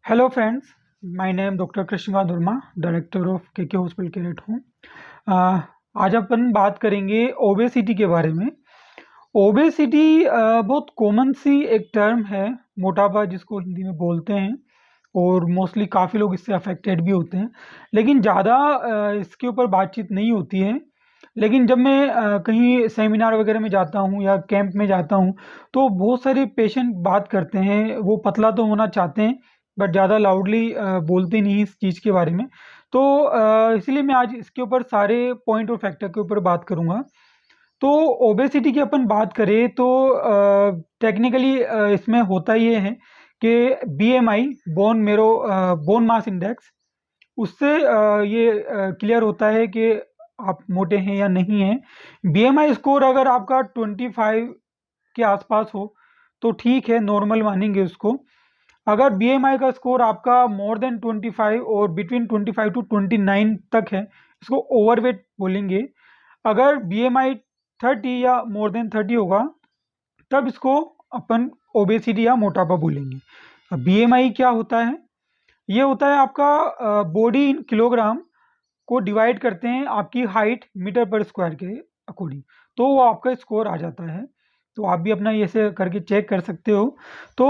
Hello friends, my name doctor Krishnakant Verma, director of KK hospital केरेट हूँ। आज अपन बात करेंगे ओबेसिटी के बारे में। ओबेसिटी बहुत कॉमन सी एक टर्म है, मोटापा जिसको हिंदी में बोलते हैं, और मोस्टली काफ़ी लोग इससे अफेक्टेड भी होते हैं, लेकिन ज़्यादा इसके ऊपर बातचीत नहीं होती है। लेकिन जब मैं कहीं सेमिनार वगैरह में जाता हूँ या कैंप में जाता हूँ, तो बहुत सारे पेशेंट बात करते हैं, वो पतला तो होना चाहते हैं बट ज़्यादा लाउडली बोलते नहीं इस चीज़ के बारे में। तो इसलिए मैं आज इसके ऊपर सारे पॉइंट और फैक्टर के ऊपर बात करूँगा। तो ओबेसिटी की अपन बात करें तो टेक्निकली इसमें होता ये है कि बीएमआई, बोन मास इंडेक्स, उससे ये क्लियर होता है कि आप मोटे हैं या नहीं हैं। बीएमआई स्कोर अगर आपका 25 के आसपास हो तो ठीक है, नॉर्मल मानेंगे उसको। अगर बीएमआई का स्कोर आपका मोर देन 25 और बिटवीन 25 टू 29 तक है, इसको ओवरवेट बोलेंगे। अगर बीएमआई 30 या मोर देन 30 होगा, तब इसको अपन ओबेसिटी या मोटापा बोलेंगे। अब बीएमआई क्या होता है? ये होता है आपका बॉडी इन किलोग्राम को डिवाइड करते हैं आपकी हाइट मीटर पर स्क्वायर के अकॉर्डिंग, तो वो आपका स्कोर आ जाता है। तो आप भी अपना ऐसे करके चेक कर सकते हो। तो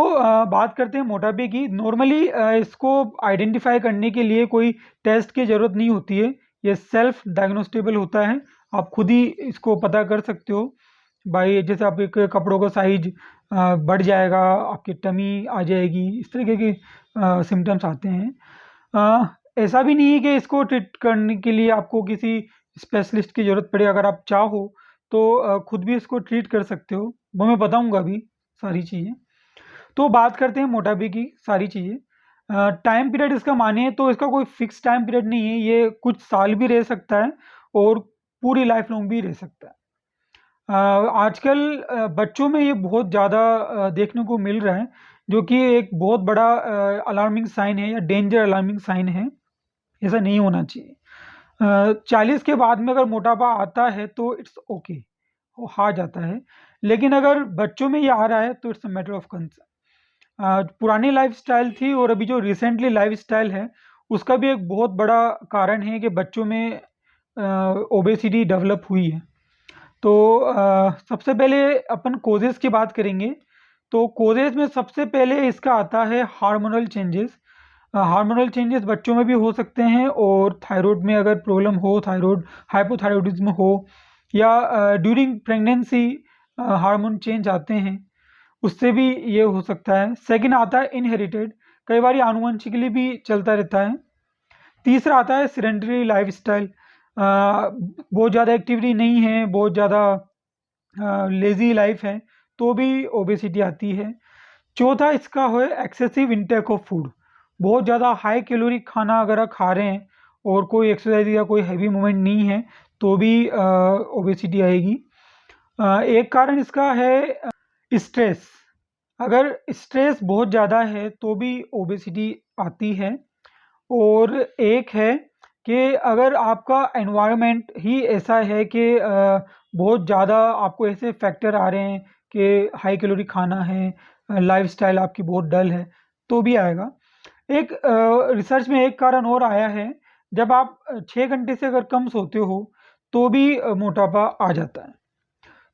बात करते हैं मोटापे की। नॉर्मली इसको आइडेंटिफाई करने के लिए कोई टेस्ट की ज़रूरत नहीं होती है, ये सेल्फ डायग्नोस्टेबल होता है। आप खुद ही इसको पता कर सकते हो भाई, जैसे आप एक कपड़ों का साइज बढ़ जाएगा, आपकी टमी आ जाएगी, इस तरीके के सिम्टम्स आते हैं। ऐसा भी नहीं है कि इसको ट्रीट करने के लिए आपको किसी स्पेशलिस्ट की ज़रूरत पड़े। अगर आप चाहो तो खुद भी इसको ट्रीट कर सकते हो, वो मैं बताऊंगा अभी सारी चीज़ें। तो बात करते हैं मोटापे की सारी चीज़ें। टाइम पीरियड इसका माने तो इसका कोई फिक्स टाइम पीरियड नहीं है, ये कुछ साल भी रह सकता है और पूरी लाइफ लॉन्ग भी रह सकता है। आजकल बच्चों में ये बहुत ज़्यादा देखने को मिल रहा है, जो कि एक बहुत बड़ा अलार्मिंग साइन है या डेंजर अलार्मिंग साइन है। ऐसा नहीं होना चाहिए। 40 के बाद में अगर मोटापा आता है तो इट्स ओके, वो आ जाता है। लेकिन अगर बच्चों में ये आ रहा है तो it's a matter of concern. पुरानी लाइफस्टाइल थी और अभी जो रिसेंटली लाइफस्टाइल है, उसका भी एक बहुत बड़ा कारण है कि बच्चों में ओबेसिटी डेवलप हुई है। तो सबसे पहले अपन कोजेस की बात करेंगे। तो कोजेस में सबसे पहले इसका आता है हार्मोनल चेंजेस। हार्मोनल चेंजेस बच्चों में भी हो सकते हैं, और थायराइड में अगर प्रॉब्लम हो, थायराइड हाइपोथायराइडिज्म हो, या ड्यूरिंग प्रेगनेंसी हार्मोन चेंज आते हैं, उससे भी ये हो सकता है। सेकंड आता है इनहेरिटेड, कई बार आनुवंशिकली भी चलता रहता है। तीसरा आता है सेडेंटरी लाइफस्टाइल, बहुत ज़्यादा एक्टिविटी नहीं है, बहुत ज़्यादा लेजी लाइफ है, तो भी ओबेसिटी आती है। चौथा इसका है एक्सेसिव इंटेक ऑफ फूड, बहुत ज़्यादा हाई कैलोरी खाना अगर आप खा रहे हैं और कोई एक्सरसाइज या कोई हैवी मूवमेंट नहीं है, तो भी ओबेसिटी आएगी। एक कारण इसका है स्ट्रेस। अगर स्ट्रेस बहुत ज़्यादा है तो भी ओबेसिटी आती है। और एक है कि अगर आपका एनवायरनमेंट ही ऐसा है कि बहुत ज़्यादा आपको ऐसे फैक्टर आ रहे हैं कि हाई कैलोरी खाना है, लाइफस्टाइल आपकी बहुत डल है, तो भी आएगा। एक रिसर्च में एक कारण और आया है, जब आप 6 घंटे से अगर कम सोते हो तो भी मोटापा आ जाता है।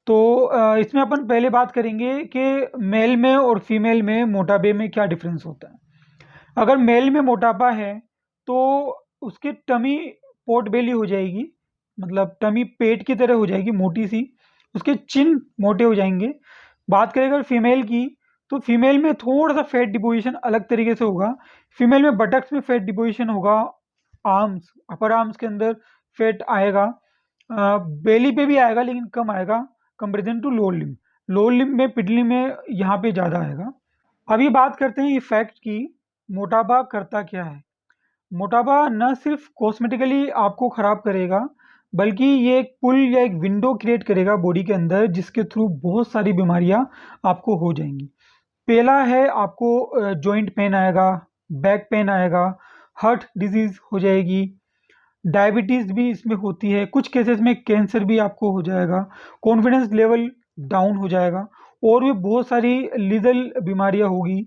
तो इसमें अपन पहले बात करेंगे कि मेल में और फीमेल में मोटापे में क्या डिफरेंस होता है। अगर मेल में मोटापा है तो उसकी टमी पोट बेली हो जाएगी, मतलब टमी पेट की तरह हो जाएगी मोटी सी, उसके चिन मोटे हो जाएंगे। बात करें अगर फीमेल की, तो फीमेल में थोड़ा सा फैट डिपोजिशन अलग तरीके से होगा। फीमेल में बटक्स में फैट डिपोजिशन होगा, आर्म्स, अपर आर्म्स के अंदर फैट आएगा, बेली पे भी आएगा लेकिन कम आएगा comparison to lower limb. Lower limb में, पिटली में यहाँ पे ज़्यादा आएगा। अभी बात करते हैं इफेक्ट की। मोटापा करता क्या है? मोटापा न सिर्फ कॉस्मेटिकली आपको खराब करेगा, बल्कि ये एक पुल या एक विंडो क्रिएट करेगा बॉडी के अंदर, जिसके थ्रू बहुत सारी बीमारियां आपको हो जाएंगी। पहला है, आपको जॉइंट पेन आएगा, बैक पेन आएगा, हार्ट डिजीज हो जाएगी, डायबिटीज़ भी इसमें होती है, कुछ केसेस में कैंसर भी आपको हो जाएगा, कॉन्फिडेंस लेवल डाउन हो जाएगा, और भी बहुत सारी लीगल बीमारियां होगी।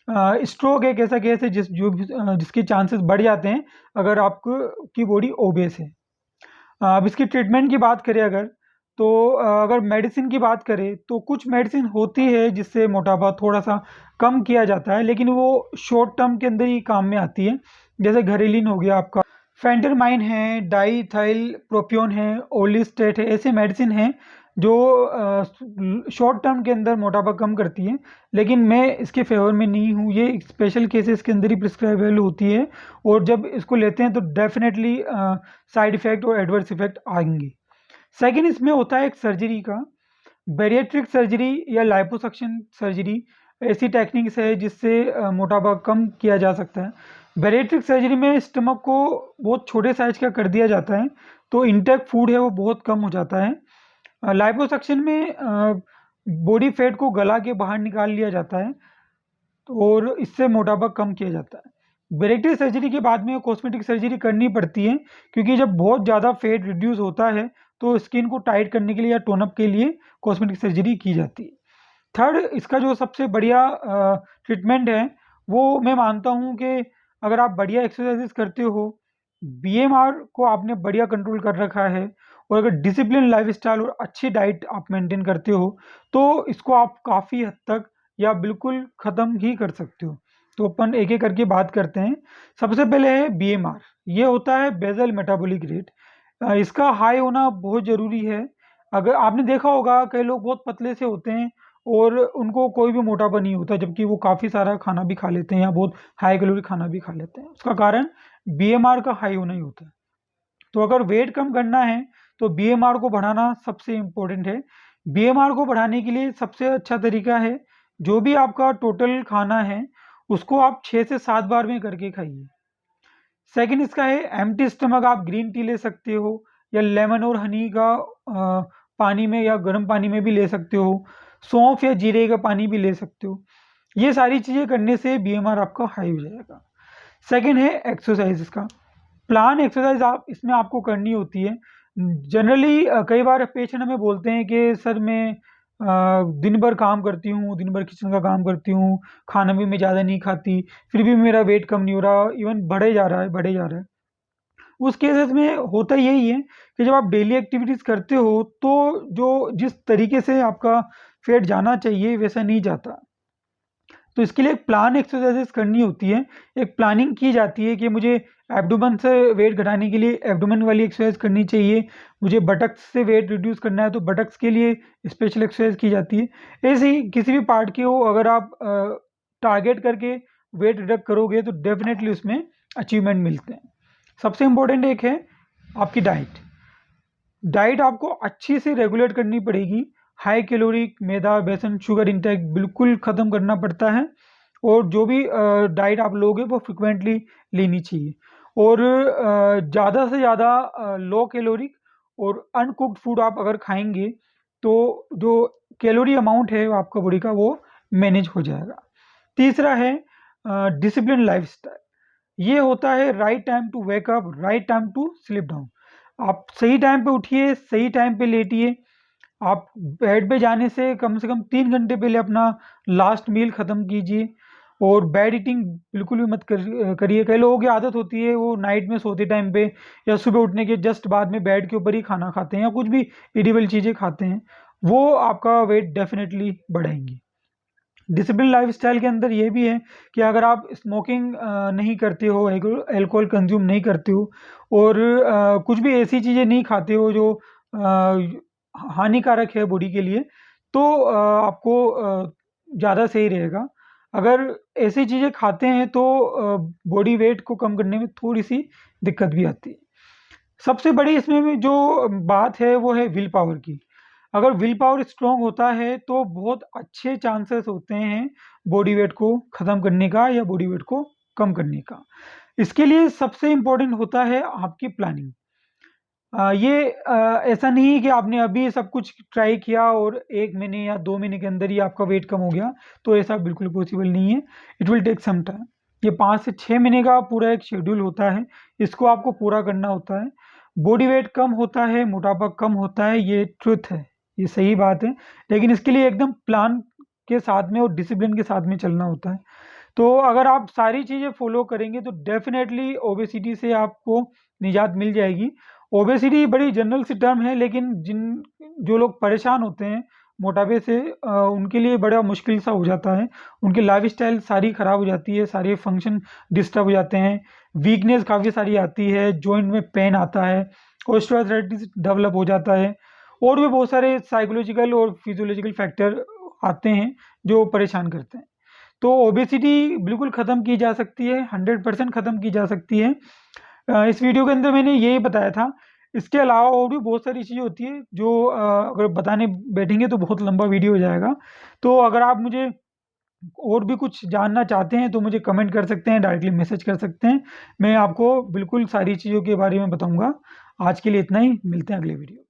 स्ट्रोक एक ऐसा केस है जिसके चांसेस बढ़ जाते हैं अगर आपको की बॉडी ओबेस है। अब इसकी ट्रीटमेंट की बात करें अगर, तो अगर मेडिसिन की बात करें तो कुछ मेडिसिन होती है जिससे मोटापा थोड़ा सा कम किया जाता है, लेकिन वो शॉर्ट टर्म के अंदर ही काम में आती है। जैसे घरेलिन हो गया आपका, फेंटरमाइन है, डाईथाइल प्रोपियोन है, ओलिस्टेट है, ऐसे मेडिसिन हैं जो शॉर्ट टर्म के अंदर मोटापा कम करती है, लेकिन मैं इसके फेवर में नहीं हूँ। ये स्पेशल केसेस के अंदर ही प्रिस्क्राइबेबल होती है, और जब इसको लेते हैं तो डेफिनेटली साइड इफेक्ट और एडवर्स इफेक्ट आएंगे। सेकेंड इसमें होता है एक सर्जरी का, बैरिएट्रिक सर्जरी या लाइपोसक्शन सर्जरी, ऐसी टेक्निक्स है जिससे मोटापा कम किया जा सकता है। बैरिएट्रिक सर्जरी में स्टमक को बहुत छोटे साइज का कर दिया जाता है, तो इंटेक फूड है वो बहुत कम हो जाता है। लाइपोसक्शन में बॉडी फैट को गला के बाहर निकाल लिया जाता है, और इससे मोटापा कम किया जाता है। बैरिएट्रिक सर्जरी के बाद में कॉस्मेटिक सर्जरी करनी पड़ती है, क्योंकि जब बहुत ज़्यादा फैट रिड्यूस होता है तो स्किन को टाइट करने के लिए या टोनअप के लिए कॉस्मेटिक सर्जरी की जाती है। थर्ड, इसका जो सबसे बढ़िया ट्रीटमेंट है वो मैं मानता हूँ कि अगर आप बढ़िया एक्सरसाइजेस करते हो, बीएमआर को आपने बढ़िया कंट्रोल कर रखा है, और अगर डिसिप्लिन लाइफस्टाइल और अच्छी डाइट आप मेंटेन करते हो, तो इसको आप काफ़ी हद तक या बिल्कुल ख़त्म ही कर सकते हो। तो अपन एक एक करके बात करते हैं। सबसे पहले है बीएमआर, ये होता है बेसल मेटाबॉलिक रेट। इसका हाई होना बहुत ज़रूरी है। अगर आपने देखा होगा कई लोग बहुत पतले से होते हैं और उनको कोई भी मोटापा नहीं होता, जबकि वो काफ़ी सारा खाना भी खा लेते हैं या बहुत हाई कैलोरी खाना भी खा लेते हैं। उसका कारण बीएमआर का हाई होना ही होता है। तो अगर वेट कम करना है तो बीएमआर को बढ़ाना सबसे इम्पोर्टेंट है। बीएमआर को बढ़ाने के लिए सबसे अच्छा तरीका है, जो भी आपका टोटल खाना है उसको आप 6 से 7 बार में करके खाइए। सेकंड इसका है एम्प्टी स्टमक, आप ग्रीन टी ले सकते हो, या लेमन और हनी का पानी में या गर्म पानी में भी ले सकते हो, सौंफ या जीरे का पानी भी ले सकते हो। ये सारी चीज़ें करने से बीएमआर आपका हाई हो जाएगा। सेकंड है एक्सरसाइज का प्लान। एक्सरसाइज आप इसमें आपको करनी होती है। जनरली कई बार पेशेंट हमें बोलते हैं कि सर मैं दिन भर काम करती हूँ, दिन भर किचन का काम करती हूँ, खाना भी मैं ज़्यादा नहीं खाती, फिर भी मेरा वेट कम नहीं हो रहा, इवन बढ़े जा रहा है बढ़े जा रहा है। उस केसेस में होता यही है कि जब आप डेली एक्टिविटीज़ करते हो तो जो जिस तरीके से आपका फैट जाना चाहिए वैसा नहीं जाता। तो इसके लिए एक प्लान एक्सरसाइजेस करनी होती है। एक प्लानिंग की जाती है कि मुझे एब्डोमेन से वेट घटाने के लिए एब्डोमेन वाली एक्सरसाइज करनी चाहिए, मुझे बटक्स से वेट रिड्यूस करना है तो बटक्स के लिए स्पेशल एक्सरसाइज की जाती है। ऐसे ही किसी भी पार्ट के हो अगर आप टारगेट करके वेट रिडक्ट करोगे तो डेफिनेटली उसमें अचीवमेंट मिलते हैं। सबसे इम्पोर्टेंट एक है आपकी डाइट। डाइट आपको अच्छी से रेगुलेट करनी पड़ेगी। हाई कैलोरी, मैदा, बेसन, शुगर इंटेक बिल्कुल ख़त्म करना पड़ता है, और जो भी डाइट आप लोगे वो फ्रिक्वेंटली लेनी चाहिए। और ज़्यादा से ज़्यादा लो कैलोरी और अनकुक्ड फूड आप अगर खाएंगे तो जो कैलोरी अमाउंट है आपका बॉडी का वो मैनेज हो जाएगा। तीसरा है डिसिप्लिन लाइफस्टाइल। ये होता है right time to wake up, right time to sleep down. आप सही टाइम पे उठिए, सही टाइम पे लेटिए। आप बेड पे जाने से कम 3 घंटे पहले अपना लास्ट मील ख़त्म कीजिए, और बैड ईटिंग बिल्कुल भी मत करिए। कई लोगों की आदत होती है वो नाइट में सोते टाइम पे या सुबह उठने के जस्ट बाद में बेड के ऊपर ही खाना खाते हैं या कुछ भी एडिबल चीज़ें खाते हैं, वो आपका वेट डेफिनेटली बढ़ाएंगी। डिसिप्लिन लाइफस्टाइल के अंदर ये भी है कि अगर आप स्मोकिंग नहीं करते हो, अल्कोहल कंज्यूम नहीं करते हो, और कुछ भी ऐसी चीज़ें नहीं खाते हो जो हानिकारक है बॉडी के लिए, तो आपको ज़्यादा सही रहेगा। अगर ऐसी चीज़ें खाते हैं तो बॉडी वेट को कम करने में थोड़ी सी दिक्कत भी आती है। सबसे बड़ी इसमें भी जो बात है वो है विल पावर की। अगर विल पावर स्ट्रॉन्ग होता है तो बहुत अच्छे चांसेस होते हैं बॉडी वेट को ख़त्म करने का या बॉडी वेट को कम करने का। इसके लिए सबसे इम्पोर्टेंट होता है आपकी प्लानिंग। ऐसा नहीं है कि आपने अभी सब कुछ ट्राई किया और 1 महीने या 2 महीने के अंदर ही आपका वेट कम हो गया, तो ऐसा बिल्कुल पॉसिबल नहीं है। It will take some time. ये 5 से 6 महीने का पूरा एक शेड्यूल होता है, इसको आपको पूरा करना होता है। बॉडी वेट कम होता है, मोटापा कम होता है, ये ट्रुथ है, ये सही बात है, लेकिन इसके लिए एकदम प्लान के साथ में और डिसिप्लिन के साथ में चलना होता है। तो अगर आप सारी चीज़ें फॉलो करेंगे तो डेफिनेटली ओबेसिटी से आपको निजात मिल जाएगी। ओबेसिटी बड़ी जनरल सी टर्म है, लेकिन जो लोग परेशान होते हैं मोटापे से, उनके लिए बड़ा मुश्किल सा हो जाता है। उनकी लाइफस्टाइल सारी ख़राब हो जाती है, सारे फंक्शन डिस्टर्ब हो जाते हैं, वीकनेस काफ़ी सारी आती है, जॉइंट में पेन आता है, ऑस्टियोआर्थराइटिस डेवलप हो जाता है, और भी बहुत सारे साइकोलॉजिकल और फिजियोलॉजिकल फैक्टर आते हैं जो परेशान करते हैं। तो ओबेसिटी बिल्कुल ख़त्म की जा सकती है, 100% ख़त्म की जा सकती है। इस वीडियो के अंदर मैंने यही बताया था। इसके अलावा और भी बहुत सारी चीज़ें होती हैं जो अगर बताने बैठेंगे तो बहुत लंबा वीडियो हो जाएगा। तो अगर आप मुझे और भी कुछ जानना चाहते हैं तो मुझे कमेंट कर सकते हैं, डायरेक्टली मैसेज कर सकते हैं। मैं आपको बिल्कुल सारी चीज़ों के बारे में बताऊँगा। आज के लिए इतना ही, मिलते हैं अगले वीडियो।